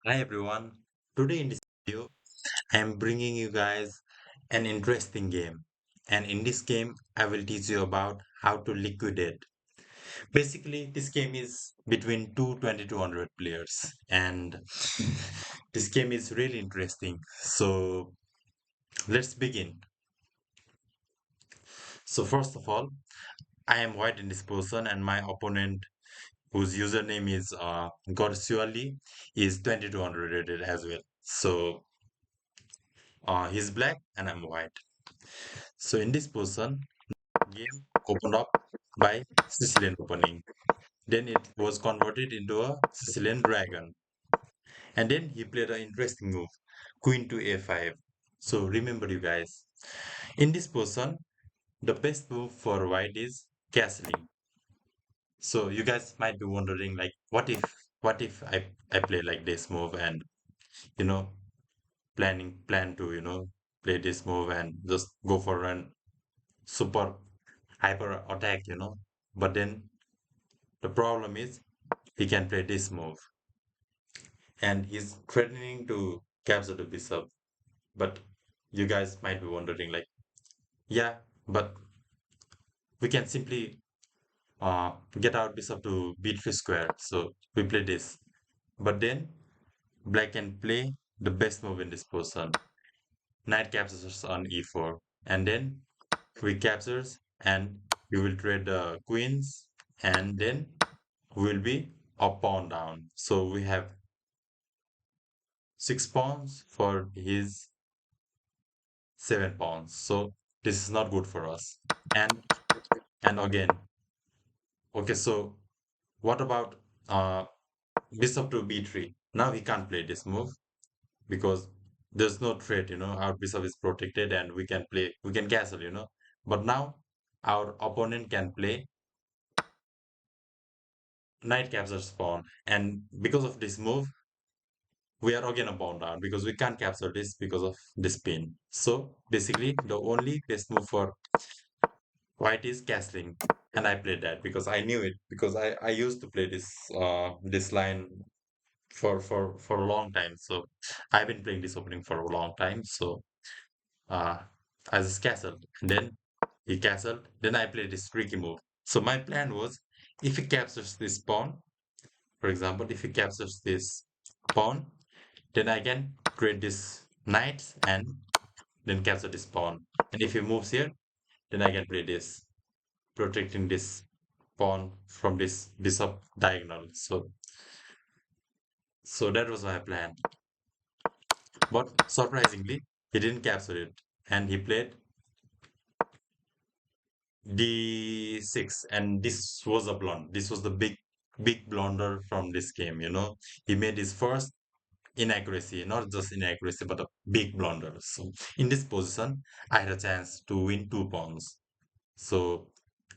Hi everyone. Today in this video, I am bringing you guys an interesting game. And in this game, I will teach you about how to liquidate. Basically, this game is between 200 players, and this game is really interesting. So let's begin. So first of all, I am white in this person, and my opponent, whose username is Gorsuali, is 2200 rated as well. So he's black and I'm white. So in this position, game opened up by Sicilian opening. Then it was converted into a Sicilian dragon. And then he played an interesting move, Queen to A5. So remember you guys, in this position, the best move for white is castling. So you guys might be wondering like, what if I play like this move and you know plan to play this move and just go for an super hyper attack, but then the problem is he can play this move and he's threatening to capture the bishop. But you guys might be wondering, like, yeah, but we can simply get our bishop to b3 square. So we play this. But then black can play the best move in this position. Knight captures on e4. And then we captures and we will trade the queens and then will be up pawn down. So we have 6 pawns for his 7 pawns. So this is not good for us. And again, okay, so what about uh bishop to b3? Now he can't play this move because there's no threat, our bishop is protected and we can castle, But now our opponent can play knight captures pawn. And because of this move, we are again a pawn down because we can't capture this because of this pin. So basically the only best move for white is castling, and I played that because I knew it because I used to play this line for a long time. So I've been playing this opening for a long time. So uh, I just castled, and then he castled. Then I played this tricky move. So my plan was, if he captures this pawn, for example, if he captures this pawn, then I can trade this knight and then capture this pawn. And if he moves here, then I can play this, protecting this pawn from this bishop diagonal. So that was my plan. But surprisingly, he didn't capture it, and he played d6, and this was a blunder. This was the big blunder from this game. He made his first inaccuracy, not just inaccuracy, but a big blunder. So in this position, I had a chance to win 2 pawns. So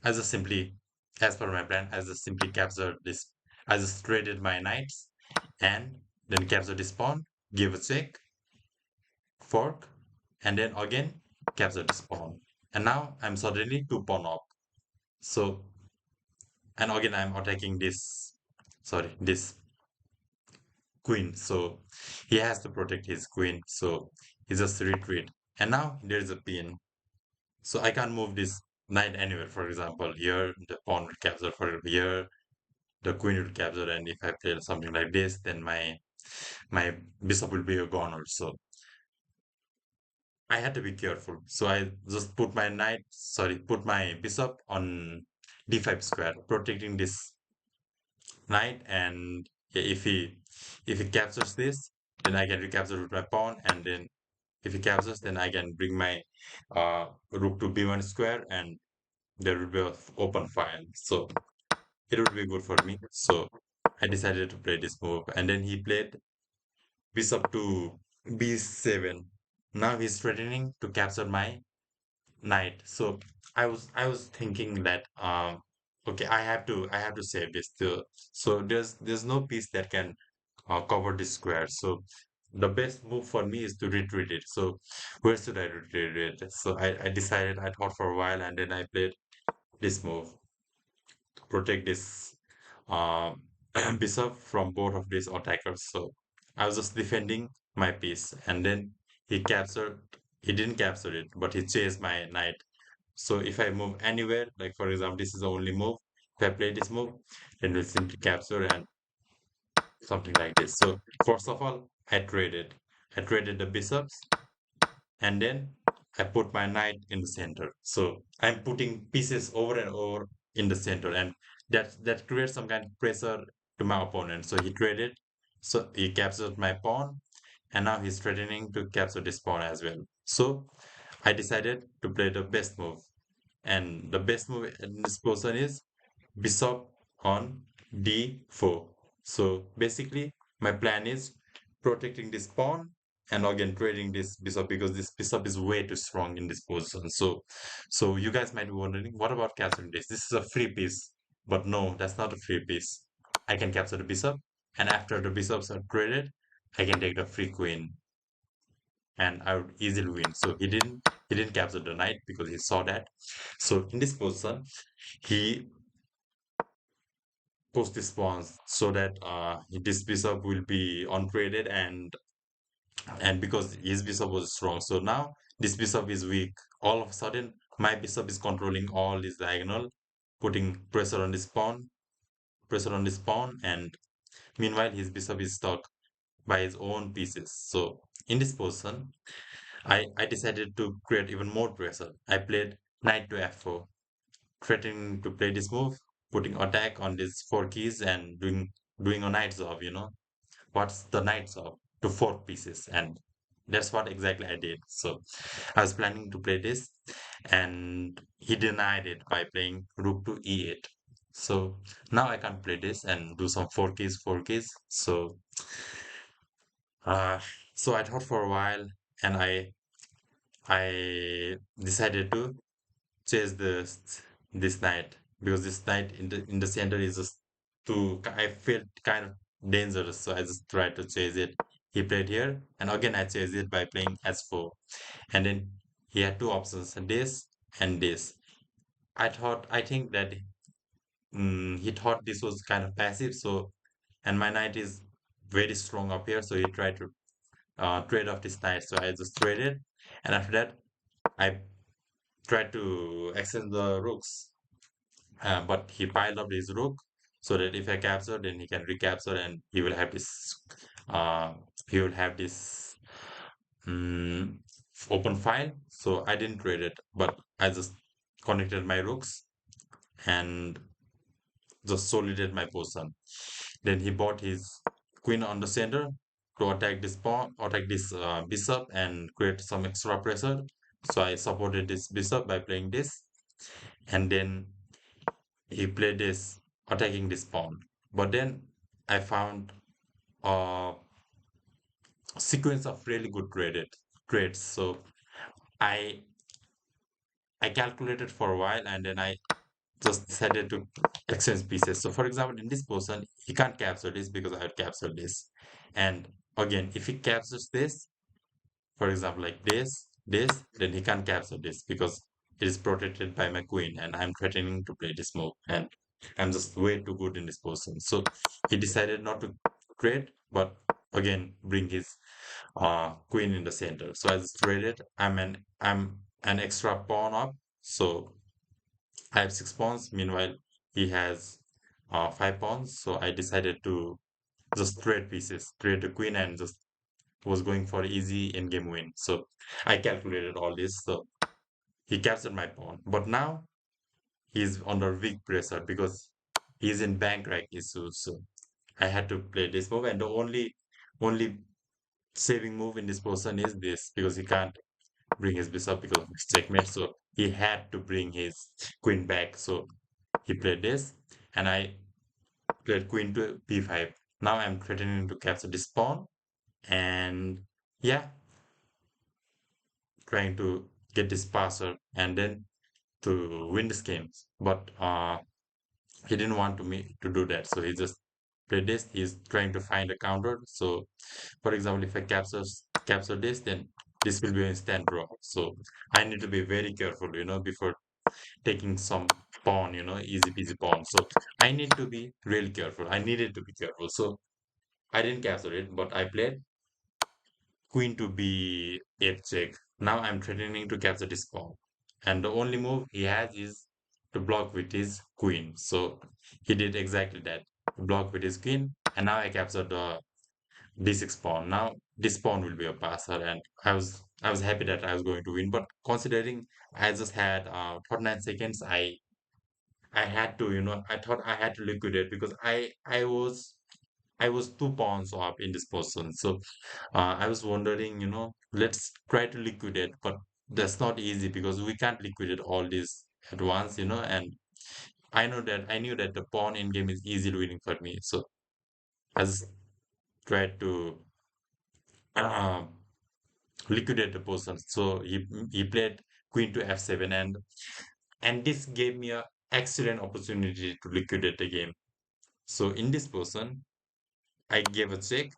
I just simply, as per my plan, I just simply captured this. I just traded my knights and then capture this pawn, give a check, fork, and then again capture this pawn. And now I'm suddenly 2 pawn up. So, and again I'm attacking this, sorry, this queen. So he has to protect his queen. So he just retreat. And now there's a pin. So I can't move this knight anywhere. For example, here the pawn will capture, for here the queen will capture, and if I play something like this, then my bishop will be gone also. I had to be careful. So I just put my bishop on d5 square, protecting this knight. And yeah, if he captures this, then I can recapture with my pawn. And then if he captures, then I can bring my rook to b1 square, and there will be an open file. So it would be good for me. So I decided to play this move, and then he played bishop to b7. Now he's threatening to capture my knight. So I was thinking that okay, I have to save this too. So there's no piece that can cover this square. So the best move for me is to retreat it. So where should I retreat it? So I decided, I thought for a while, and then I played this move to protect this um bishop from both of these attackers. So I was just defending my piece, and then he captured. He didn't capture it, but he chased my knight. So if I move anywhere, like for example, this is the only move. If I play this move, then we'll simply capture and something like this. So first of all, I traded. I traded the bishops, and then I put my knight in the center. So I'm putting pieces over and over in the center, and that creates some kind of pressure to my opponent. So he traded, so he captured my pawn, and now he's threatening to capture this pawn as well. So I decided to play the best move, and the best move in this position is bishop on d4. So basically, my plan is protecting this pawn and again trading this bishop because this bishop is way too strong in this position. So you guys might be wondering, what about capturing this? This is a free piece, but no, that's not a free piece. I can capture the bishop, and after the bishops are traded, I can take the free queen, and I would easily win. So he didn't capture the knight because he saw that. So in this position, he post this pawn so that this bishop will be untraded, and because his bishop was strong, so now this bishop is weak. All of a sudden my bishop is controlling all this diagonal, putting pressure on this pawn, and meanwhile his bishop is stuck by his own pieces. So in this position, I decided to create even more pressure. I played knight to f4, threatening to play this move, putting attack on these four keys and doing a knight's job, what's the knight's job? To four pieces, and that's what exactly I did. So I was planning to play this, and he denied it by playing rook to e8. So now I can play this and do some four keys. Uh so I thought for a while, and I decided to chase this knight, because this knight in the center is just too, I felt kind of dangerous, so I just tried to chase it. He played here, and again I chased it by playing s4, and then he had two options, this and this. I think that he thought this was kind of passive, so, and my knight is very strong up here, so he tried to trade off this knight, so I just traded, and after that I tried to exchange the rooks. But he piled up his rook so that if I capture, then he can recapture, and uh, he will have this um, open file. So I didn't trade it, but I just connected my rooks and just solidify my position. Then he bought his queen on the center to attack this pawn, attack this bishop, and create some extra pressure. So I supported this bishop by playing this, and then he played this attacking this pawn. But then I found a sequence of really good trades. So I I calculated for a while, and then I just decided to exchange pieces. So for example, in this position, he can't capture this because I had captured this. And again, if he captures this, for example, like this, then he can't capture this because it is protected by my queen, and I'm threatening to play this move, and I'm just way too good in this position. So he decided not to trade, but again bring his queen in the center. So I just traded. I'm an extra pawn up, so I have 6 pawns. Meanwhile, he has 5 pawns. So I decided to just trade pieces, trade the queen, and just was going for easy in-game win. So I calculated all this. So he captured my pawn, but now he's under weak pressure because he's in bank rank issues. So I had to play this move, and the only saving move in this position is this, because he can't bring his bishop because of his checkmate. So he had to bring his queen back. So he played this, and I played queen to b5. Now I'm threatening to capture this pawn, and yeah, trying to get this passer and then to win this game. But he didn't want me to do that, so he just played this. He's trying to find a counter. So for example, if I capture this, then this will be an instant draw. So I need to be very careful, before taking some pawn, easy peasy pawn. So I need to be really careful. I needed to be careful. So I didn't capture it, but I played queen to b8 check. Now I'm threatening to capture this pawn. And the only move he has is to block with his queen. So he did exactly that. Block with his queen. And now I captured the d6 pawn. Now this pawn will be a passer, and I was happy that I was going to win. But considering I just had 49 seconds, I had to, I thought I had to liquidate because I was 2 pawns up in this position. So I was wondering, let's try to liquidate, but that's not easy because we can't liquidate all this at once, and I knew that the pawn in game is easily winning for me. So I just tried to uh, liquidate the position. So he played queen to f7, and this gave me a excellent opportunity to liquidate the game. So in this position, I gave a check,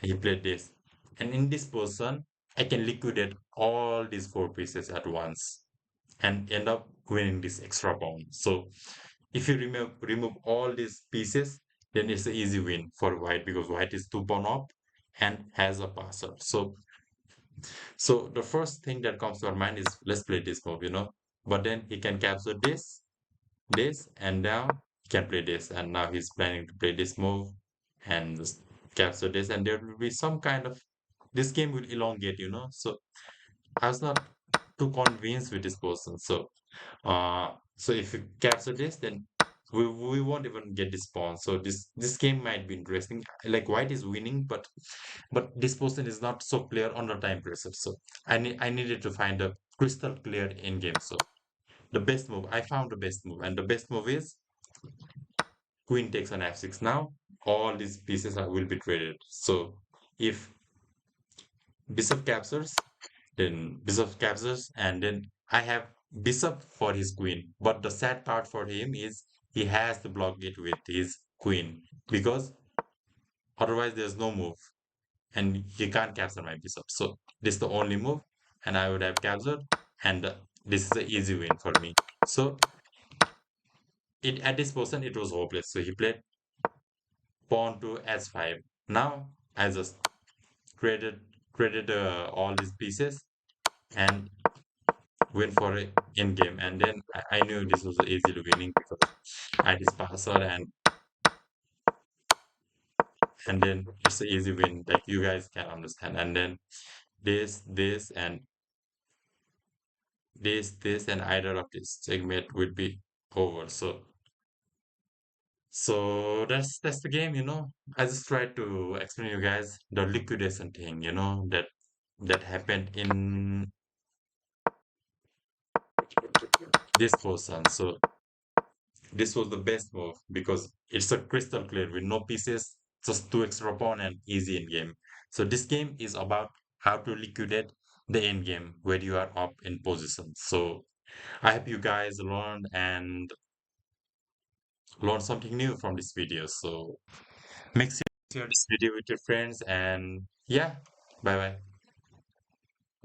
he played this. And in this position, I can liquidate all these 4 pieces at once and end up winning this extra pawn. So if you remove all these pieces, then it's an easy win for white because white is 2 pawn up and has a passer. So the first thing that comes to our mind is let's play this move. But then he can capture this, and now he can play this. And now he's planning to play this move and just capture this. And there will be some kind of this game will elongate. So I was not too convinced with this person. So if you capture this, then we won't even get this pawn. So this game might be interesting. Like white is winning, but this person is not so clear under time pressure. So I needed to find a crystal clear in game. So the best move, I found the best move, and the best move is queen takes on f6. Now all these pieces will be traded. So if bishop captures, then bishop captures, and then I have bishop for his queen. But the sad part for him is he has to block it with his queen because otherwise there's no move and he can't capture my bishop. So this is the only move, and I would have captured, and this is an easy win for me. So it at this position it was hopeless. So he played pawn to s5. Now I just created all these pieces and went for it in game. And then I knew this was easily winning because I had this passer, and then it's an easy win. Like you guys can understand. And then this, and this, and either of this checkmate would be over. So that's the game. I just tried to explain you guys the liquidation thing, that happened in this person. So this was the best move because it's a crystal clear with no pieces, just 2 extra pawn and easy in game. So this game is about how to liquidate the end game where you are up in position. So I hope you guys learned something new from this video. So make sure to share this video with your friends, and yeah, bye bye.